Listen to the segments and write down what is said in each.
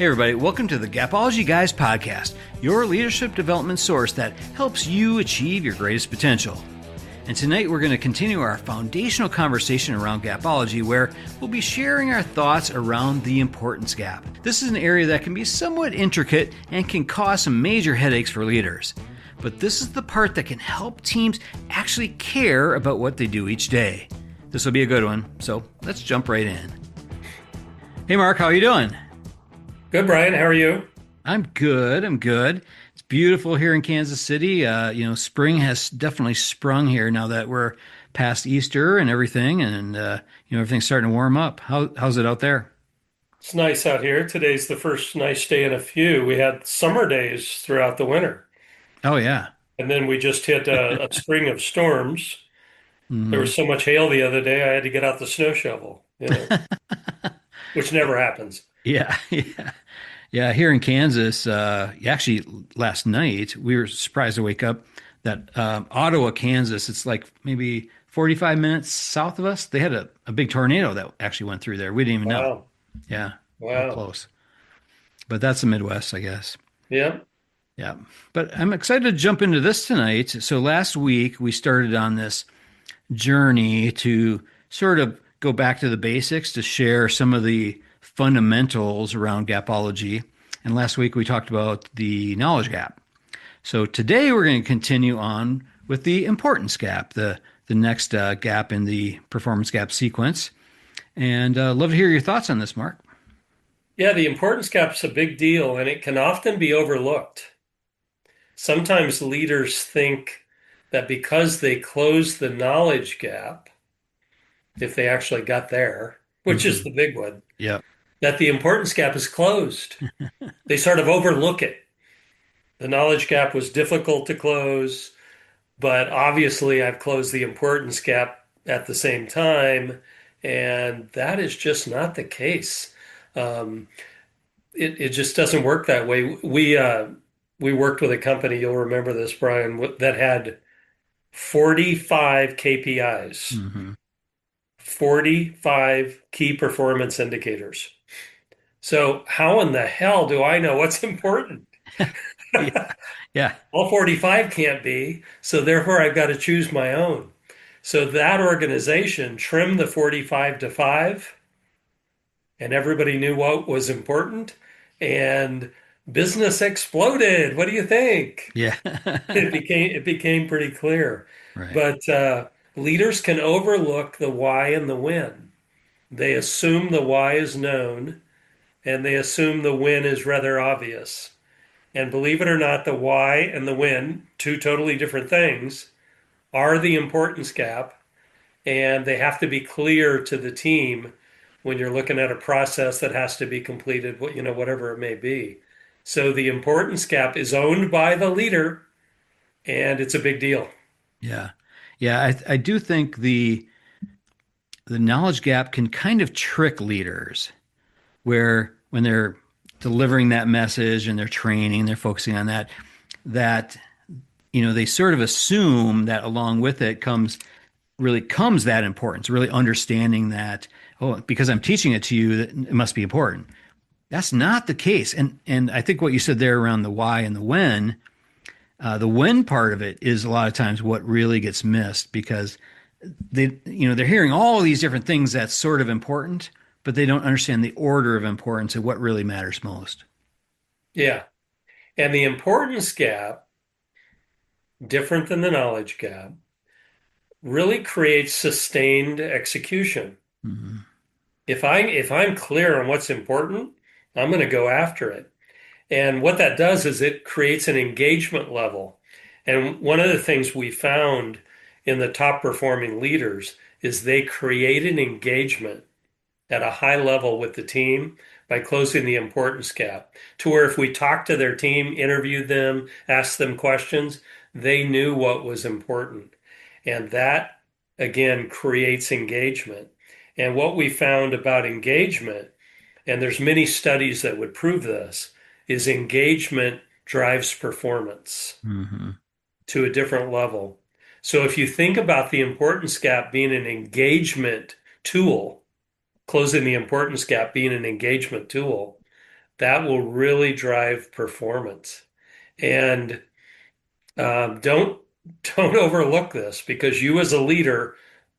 Hey everybody, welcome to the Gapology Guys podcast, your leadership development source that helps you achieve your greatest potential. And tonight we're going to continue our foundational conversation around gapology, where we'll be sharing our thoughts around the importance gap. This is an area that can be somewhat intricate and can cause some major headaches for leaders. But this is the part that can help teams actually care about what they do each day. This will be a good one, so let's jump right in. Hey Mark, how are you doing? Good, Brian. How are you? I'm good. It's beautiful here in Kansas City. Spring has definitely sprung here now that we're past Easter and everything, and everything's starting to warm up. How's it out there? It's nice out here. Today's the first nice day in a few. We had summer days throughout the winter, Oh yeah. and then we just hit a string of storms. There hmm was so much hail the other day, I had to get out the snow shovel, which never happens. Yeah, yeah. Here in Kansas, actually last night we were surprised to wake up that Ottawa, Kansas. It's like maybe 45 minutes south of us. They had a big tornado that actually went through there. We didn't even know. Wow. Yeah, how Wow. close. But that's the Midwest, I guess. Yeah. Yeah. But I'm excited to jump into this tonight. So last week we started on this journey to sort of go back to the basics to share some of the fundamentals around gapology. And last week we talked about the knowledge gap. So today we're going to continue on with the importance gap, the next gap in the performance gap sequence. And love to hear your thoughts on this, Mark. Yeah, the importance gap's a big deal, and it can often be overlooked. Sometimes leaders think that because they close the knowledge gap, if they actually got there, which is hmm the big one, Yeah. that the importance gap is closed. They sort of overlook it. The knowledge gap was difficult to close, but obviously I've closed the importance gap at the same time, and that is just not the case. Um, it just doesn't work that way. We worked with a company, you'll remember this, Brian, that had 45 KPIs, hmm 45 key performance indicators. So how in the hell do I know what's important? Yeah. Yeah. All 45 can't be, so therefore I've got to choose my own. So that organization trimmed the 45 to 5, and everybody knew what was important, and business exploded. What do you think? Yeah. It became pretty clear. Right. But leaders can overlook the why and the when. They assume the why is known, and they assume the when is rather obvious. And believe it or not, the why and the when, two totally different things, are the importance gap, and they have to be clear to the team when you're looking at a process that has to be completed, whatever it may be. So the importance gap is owned by the leader, and it's a big deal. Yeah. Yeah. I do think the knowledge gap can kind of trick leaders where when they're delivering that message and they're training, they're focusing on that they sort of assume that along with it comes that importance, really understanding that, oh, because I'm teaching it to you, that it must be important. That's not the case. And I think what you said there around the why and the when part of it is a lot of times what really gets missed, because they're hearing all these different things that's sort of important, but they don't understand the order of importance and what really matters most. Yeah. And the importance gap, different than the knowledge gap, really creates sustained execution. hmm If I'm clear on what's important, I'm going to go after it. And what that does is it creates an engagement level. And one of the things we found in the top performing leaders is they create an engagement at a high level with the team by closing the importance gap, to where if we talked to their team, interviewed them, asked them questions, they knew what was important. And that, again, creates engagement. And what we found about engagement, and there's many studies that would prove this, is engagement drives performance hmm to a different level. So if you think about the importance gap being an engagement tool, closing the importance gap being an engagement tool, That will really drive performance. And don't don't overlook this because you as a leader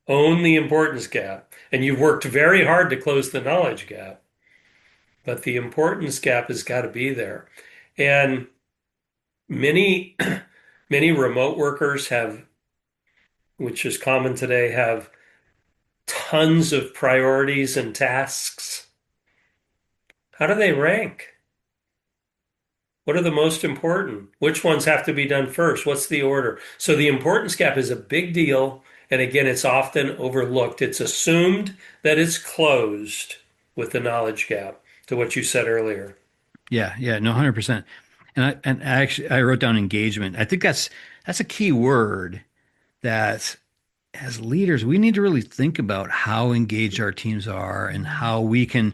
own the importance gap, and you've worked very hard to close the knowledge gap, but the importance gap has got to be there. And many many remote workers have, which is common today, have tons of priorities and tasks. How do they rank? What are the most important? Which ones have to be done first? What's the order? So the importance gap is a big deal. And again, it's often overlooked. It's assumed that it's closed with the knowledge gap, to what you said earlier. Yeah, yeah, no, 100%. And I actually I wrote down engagement. I think that's a key word that as leaders we need to really think about how engaged our teams are and how we can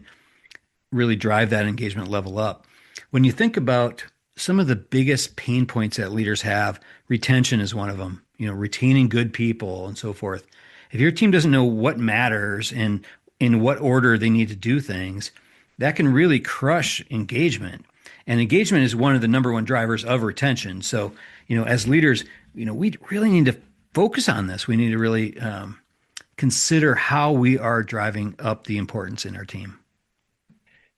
really drive that engagement level up. When you think about some of the biggest pain points that leaders have, retention is one of them, retaining good people and so forth. If your team doesn't know what matters and in what order they need to do things, that can really crush engagement. And engagement is one of the number one drivers of retention. So, as leaders, we really need to focus on this. We need to really consider how we are driving up the importance in our team.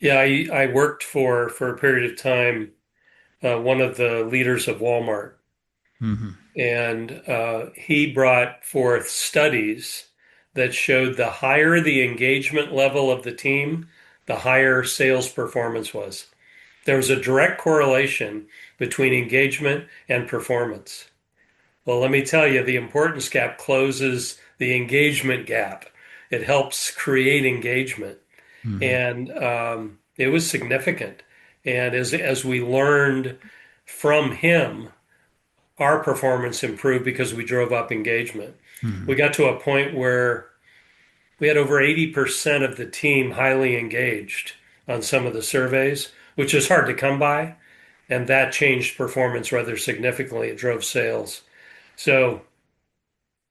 Yeah, I worked for a period of time, one of the leaders of Walmart, Hmm. and he brought forth studies that showed the higher the engagement level of the team, the higher sales performance was. There was a direct correlation between engagement and performance. Well, let me tell you, the importance gap closes the engagement gap. It helps create engagement. Hmm. And it was significant. And as we learned from him, our performance improved because we drove up engagement. We Hmm. got to a point where we had over 80% of the team highly engaged on some of the surveys, which is hard to come by. And that changed performance rather significantly. It drove sales. So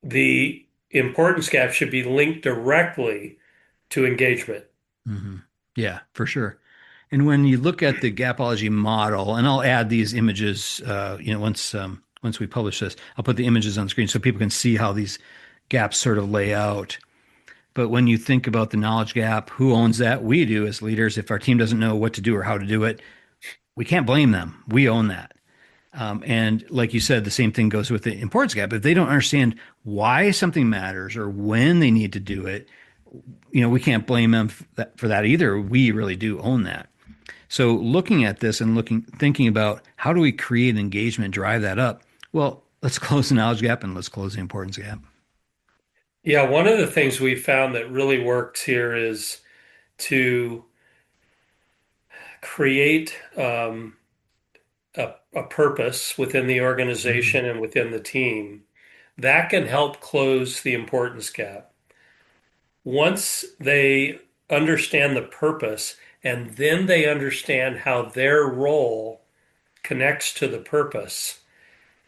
the importance gap should be linked directly to engagement. Hmm. Yeah, for sure. And when you look at the Gapology model, and I'll add these images, once we publish this, I'll put the images on screen so people can see how these gaps sort of lay out. But when you think about the knowledge gap, who owns that? We do as leaders. If our team doesn't know what to do or how to do it, we can't blame them. We own that. And like you said, the same thing goes with the importance gap. If they don't understand why something matters or when they need to do it, we can't blame them for that either. We really do own that. So looking at this and thinking about how do we create engagement, drive that up? Well, let's close the knowledge gap and let's close the importance gap. Yeah, one of the things we found that really works here is to create a purpose within the Mhm. organization and within the team that can help close the importance gap. Once they understand the purpose and then they understand how their role connects to the purpose,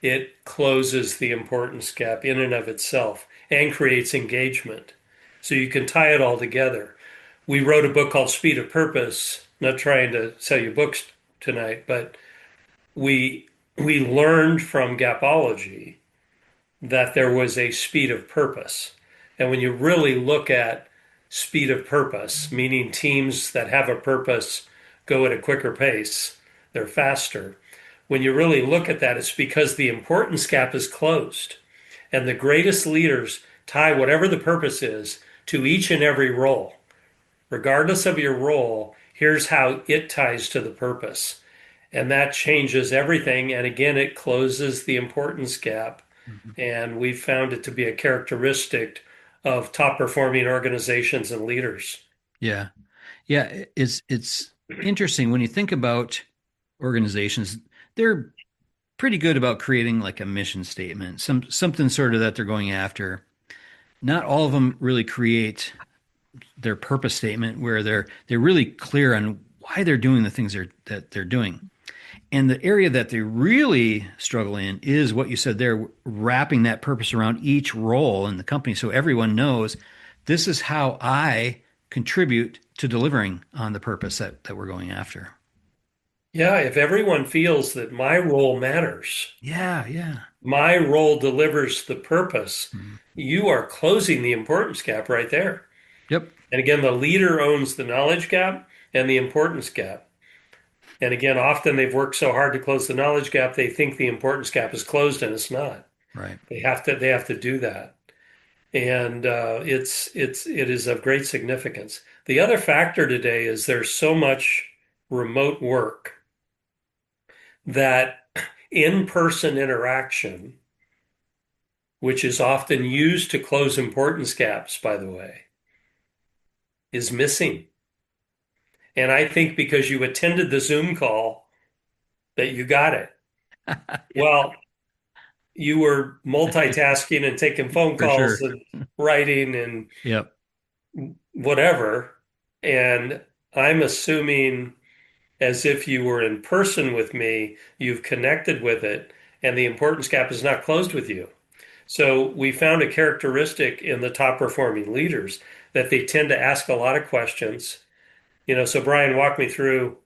it closes the importance gap in and of itself and creates engagement. So you can tie it all together. We wrote a book called Speed of Purpose, not trying to sell you books tonight, but we learned from Gapology that there was a speed of purpose. And when you really look at speed of purpose, meaning teams that have a purpose go at a quicker pace, they're faster. When you really look at that, it's because the importance gap is closed. And the greatest leaders tie whatever the purpose is to each and every role. Regardless of your role, here's how it ties to the purpose. And that changes everything. And again, it closes the importance gap. Mhm. And we've found it to be a characteristic of top performing organizations and leaders. Yeah. Yeah. It's interesting when you think about organizations, they're pretty good about creating like a mission statement, something sort of that they're going after. Not all of them really create their purpose statement where they're really clear on why they're doing the things that they're doing. And the area that they really struggle in is what you said there, wrapping that purpose around each role in the company so everyone knows this is how I contribute to delivering on the purpose that we're going after. Yeah, if everyone feels that my role matters, Yeah, yeah. my role delivers the purpose, Mhm. you are closing the importance gap right there. Yep. And again, the leader owns the knowledge gap and the importance gap. And again, often they've worked so hard to close the knowledge gap, they think the importance gap is closed and it's not. Right. They have to do that. And it is of great significance. The other factor today is there's so much remote work that in-person interaction, which is often used to close importance gaps, by the way, is missing. And I think because you attended the Zoom call that you got it. Yeah, Well, you were multitasking and taking phone for calls sure. and writing and Yep. whatever. And I'm assuming, as if you were in person with me, you've connected with it, and the importance gap is not closed with you. So we found a characteristic in the top performing leaders that they tend to ask a lot of questions. So Brian, walk me through,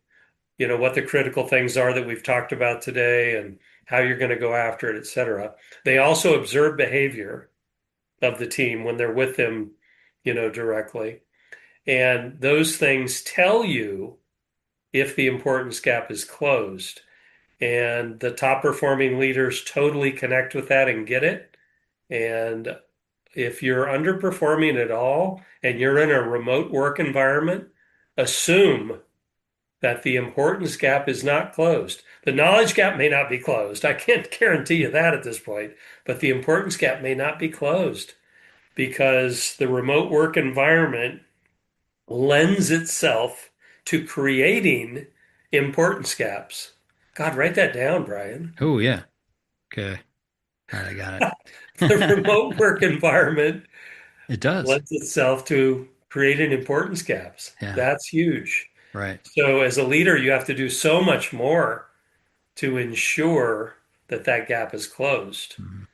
what the critical things are that we've talked about today and how you're going to go after it, et cetera. They also observe behavior of the team when they're with them, directly. And those things tell you if the importance gap is closed. And the top performing leaders totally connect with that and get it. And if you're underperforming at all and you're in a remote work environment, assume that the importance gap is not closed. The knowledge gap may not be closed. I can't guarantee you that at this point, but the importance gap may not be closed because the remote work environment lends itself to creating importance gaps. God, write that down, Brian. Oh, yeah. Okay. All right, I got The it. remote work environment It does. lends itself to creating importance gaps. Yeah. That's huge. Right. So, as a leader, you have to do so much more to ensure that that gap is closed. Mhm.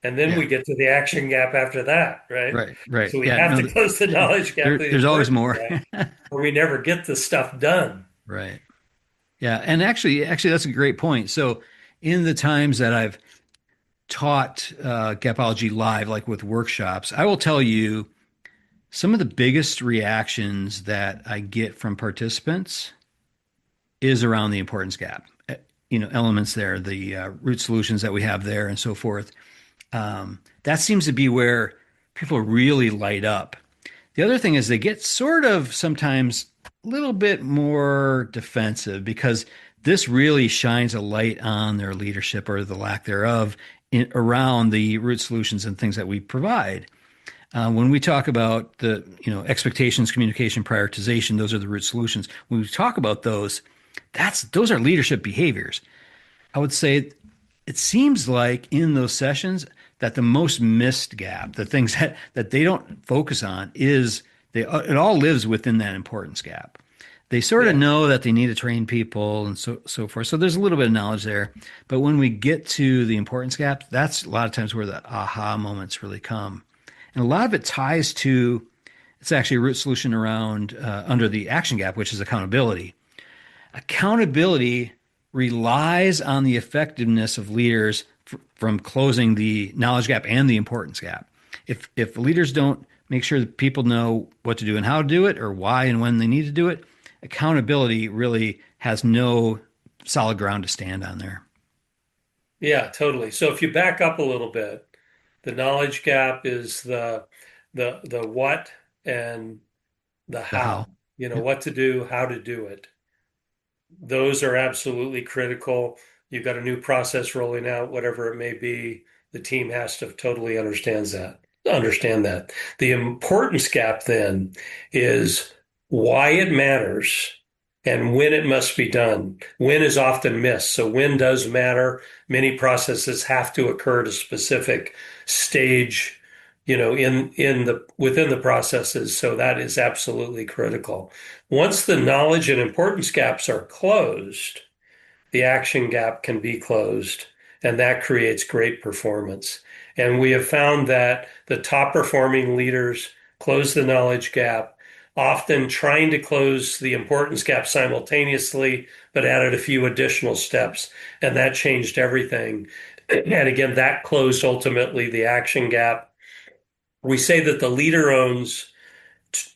And then Yeah. we get to the action gap after that, right? Right. Right. So we Yeah. have No, to close the knowledge gap to the there's always importance more. gap, or we never get the stuff done. Right. Yeah. And actually, that's a great point. So, in the times that I've taught Gapology live, like with workshops, I will tell you some of the biggest reactions that I get from participants is around the importance gap. Elements there, the root solutions that we have there, and so forth. That seems to be where people really light up. The other thing is they get sort of sometimes a little bit more defensive because this really shines a light on their leadership or the lack thereof around the root solutions and things that we provide. When we talk about the expectations, communication, prioritization, those are the root solutions. When we talk about those are leadership behaviors. I would say it seems like in those sessions that the most missed gap, the things that they don't focus on, is it all lives within that importance gap. They sort of Yeah. know that they need to train people and so forth. So there's a little bit of knowledge there. But when we get to the importance gap, that's a lot of times where the aha moments really come. And a lot of it ties to it's actually a root solution around under the action gap, which is accountability. Accountability relies on the effectiveness of leaders from closing the knowledge gap and the importance gap. If leaders don't make sure that people know what to do and how to do it or why and when they need to do it, accountability really has no solid ground to stand on there. Yeah, totally. So if you back up a little bit, the knowledge gap is the what and the The how. how. Yep. What to do, how to do it. Those are absolutely critical. You've got a new process rolling out, whatever it may be. The team has to totally understand that. The importance gap then is why it matters and when it must be done. When is often missed. So when does matter. Many processes have to occur at a specific stage, in the within the processes. So that is absolutely critical. Once the knowledge and importance gaps are closed, the action gap can be closed, and that creates great performance. And we have found that the top performing leaders close the knowledge gap often trying to close the importance gap simultaneously, but added a few additional steps. And that changed everything. And again, that closed ultimately the action gap. We say that the leader owns,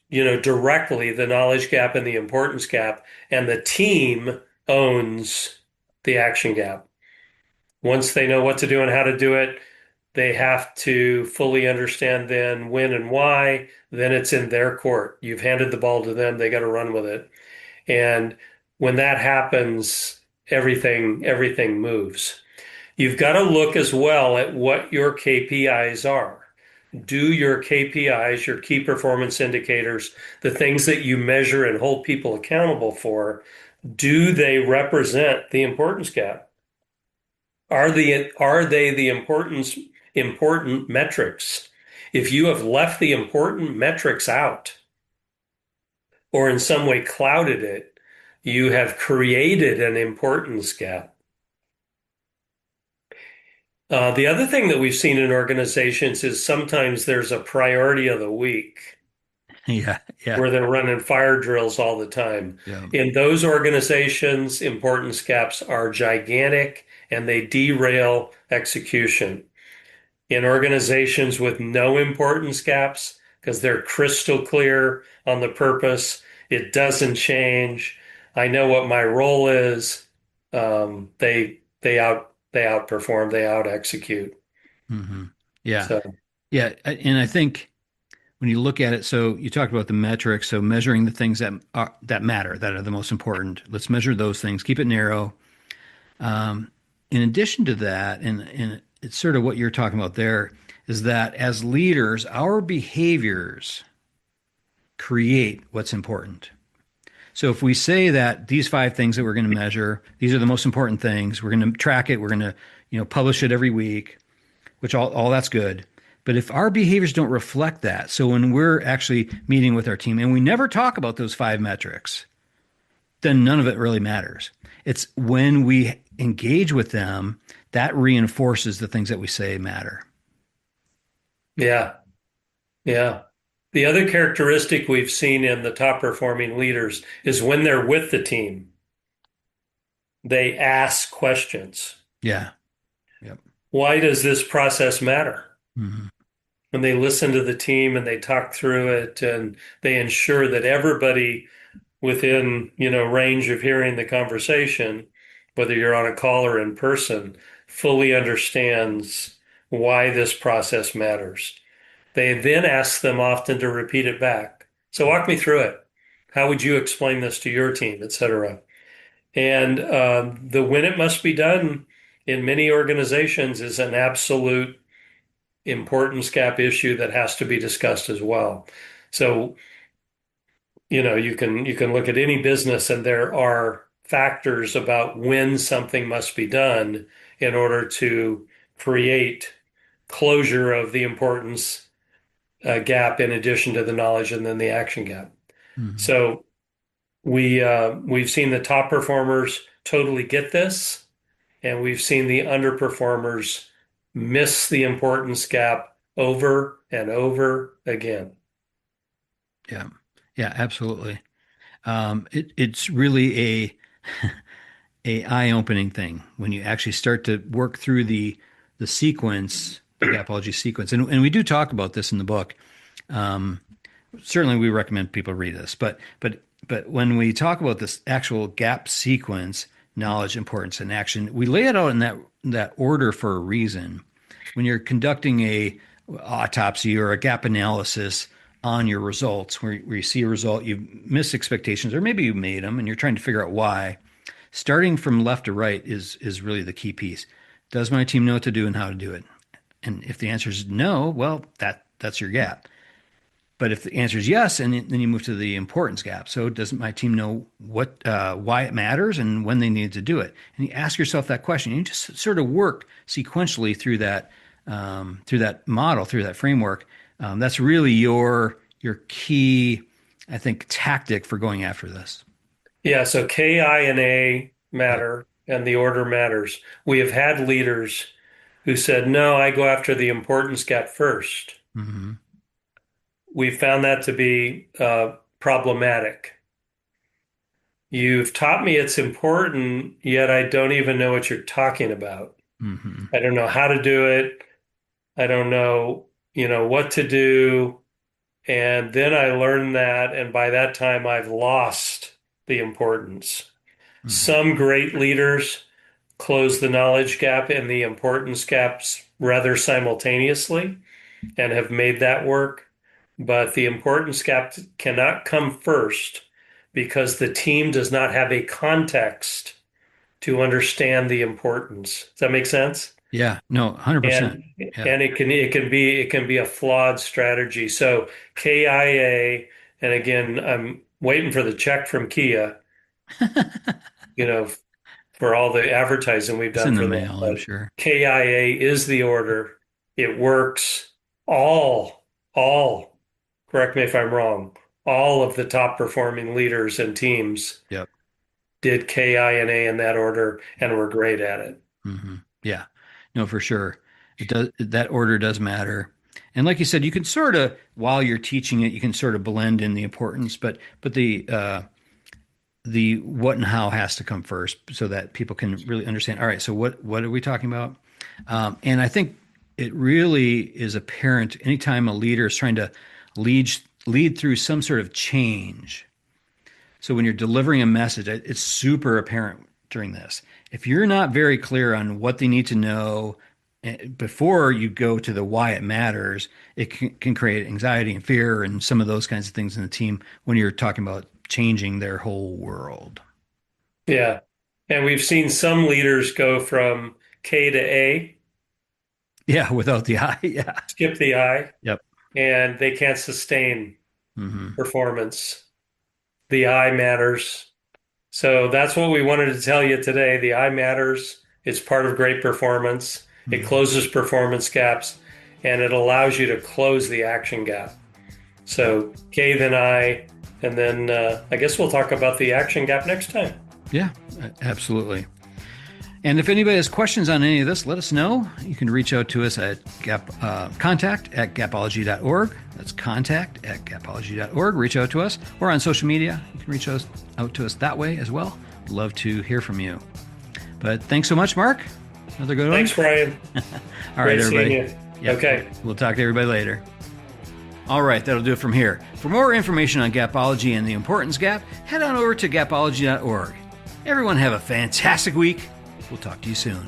directly the knowledge gap and the importance gap, and the team owns the action gap. Once they know what to do and how to do it, they have to fully understand then when and why. Then it's in their court. You've handed the ball to them. They got to run with it. And when that happens, everything moves. You've got to look as well at what your KPIs are. Do your KPIs, your key performance indicators, the things that you measure and hold people accountable for, do they represent the importance gap? Are they the important metrics? If you have left the important metrics out or in some way clouded it, you have created an importance gap. The other thing that we've seen in organizations is sometimes there's a priority of the week Yeah, yeah, where they're running fire drills all the time. yeah. In those organizations, importance gaps are gigantic and they derail execution. In organizations with no importance gaps, because they're crystal clear on the purpose, it doesn't change. I know what my role is. They outperform, they out execute. Hmm. Yeah, So yeah. And I think when you look at it, so you talked about the metrics, so measuring the things that matter, that are the most important. Let's measure those things. Keep it narrow. Um, in addition to that, and it's sort of what you're talking about there, is that as leaders, our behaviors create what's important. So if we say that these five things that we're going to measure, these are the most important things, we're going to track it, we're going to, publish it every week, which all that's good. But if our behaviors don't reflect that, so when we're actually meeting with our team and we never talk about those five metrics, then none of it really matters. It's when we engage with them that reinforces the things that we say matter. yeah, yeah. The other characteristic we've seen in the top performing leaders is when they're with the team, they ask questions. Yeah. Yep. Why does this process matter? Hmm. When they listen to the team and they talk through it and they ensure that everybody within, range of hearing the conversation, whether you're on a call or in person, fully understands why this process matters. They then ask them often to repeat it back. So walk me through it. How would you explain this to your team, et cetera? And the when it must be done in many organizations is an absolute importance gap issue that has to be discussed as well. So, you can look at any business and there are factors about when something must be done in order to create closure of the importance gap in addition to the knowledge and then the action gap. Hmm. So we've seen the top performers totally get this, and we've seen the underperformers miss the importance gap over and over again. Yeah. Yeah, absolutely. It's really a eye-opening thing when you actually start to work through the sequence, the Gapology sequence, and we do talk about this in the book. Um, Certainly, we recommend people read this, but when we talk about this actual gap sequence, knowledge, importance, and action, we lay it out in that order for a reason. When you're conducting a autopsy or a gap analysis on your results, where you see a result, you've missed expectations, or maybe you made them, and you're trying to figure out why. Starting from left to right is really the key piece. Does my team know what to do and how to do it? And if the answer is no, well, that's your gap. But if the answer is yes, and then you move to the importance gap. So doesn't my team know why it matters and when they need to do it? And you ask yourself that question. You just sort of work sequentially through that model, through that framework. That's really your key, I think, tactic for going after this. Yeah, so K, I, and A Yep. matter, and the order matters. We have had leaders who said, no, I go after the importance gap first. Hmm. We found that to be problematic. You've taught me it's important, yet I don't even know what you're talking about. Hmm. I don't know how to do it. I don't know, what to do. And then I learned that, and by that time, I've lost the importance. Hmm. Some great leaders close the knowledge gap and the importance gaps rather simultaneously and have made that work. But the importance gap cannot come first because the team does not have a context to understand the importance. Does that make sense? Yeah, no, 100%. And Yeah. and it can be a flawed strategy. So KIA, and again, I'm waiting for the check from Kia, you know, for all the advertising we've It's done in the for them. mail, I'm But sure. KIA is the order. It works. All, correct me if I'm wrong, all of the top performing leaders and teams Yep. did KINA in that order and were great at it. Hmm. Yeah. No, for sure. It does, that order does matter. And like you said, you can sort of, while you're teaching it, you can sort of blend in the importance, but the what and how has to come first so that people can really understand. All right, so what are we talking about? And I think it really is apparent anytime a leader is trying to lead lead through some sort of change. So when you're delivering a message, it's super apparent during this. If you're not very clear on what they need to know before you go to the why it matters, it can create anxiety and fear and some of those kinds of things in the team when you're talking about changing their whole world. Yeah. And we've seen some leaders go from K to A, Yeah, without the I. Yeah. skip the I, Yep. and they can't sustain Hmm. performance. The I matters. So that's what we wanted to tell you today. The I matters. It's part of great performance. It Hmm. closes performance gaps and it allows you to close the action gap. Yep. So K then I, and then I guess we'll talk about the action gap next time. Yeah, absolutely. And if anybody has questions on any of this, let us know. You can reach out to us at contact at gapology.org. That's contact at gapology.org. Reach out to us or on social media. You can reach out to us that way as well. Love to hear from you. But thanks so much, Mark. Another good one. Thanks, Brian. All right, Great seeing everybody. you. Yep. Okay. We'll talk to everybody later. All right, that'll do it from here. For more information on Gapology and the importance gap, head on over to gapology.org. Everyone have a fantastic week. We'll talk to you soon.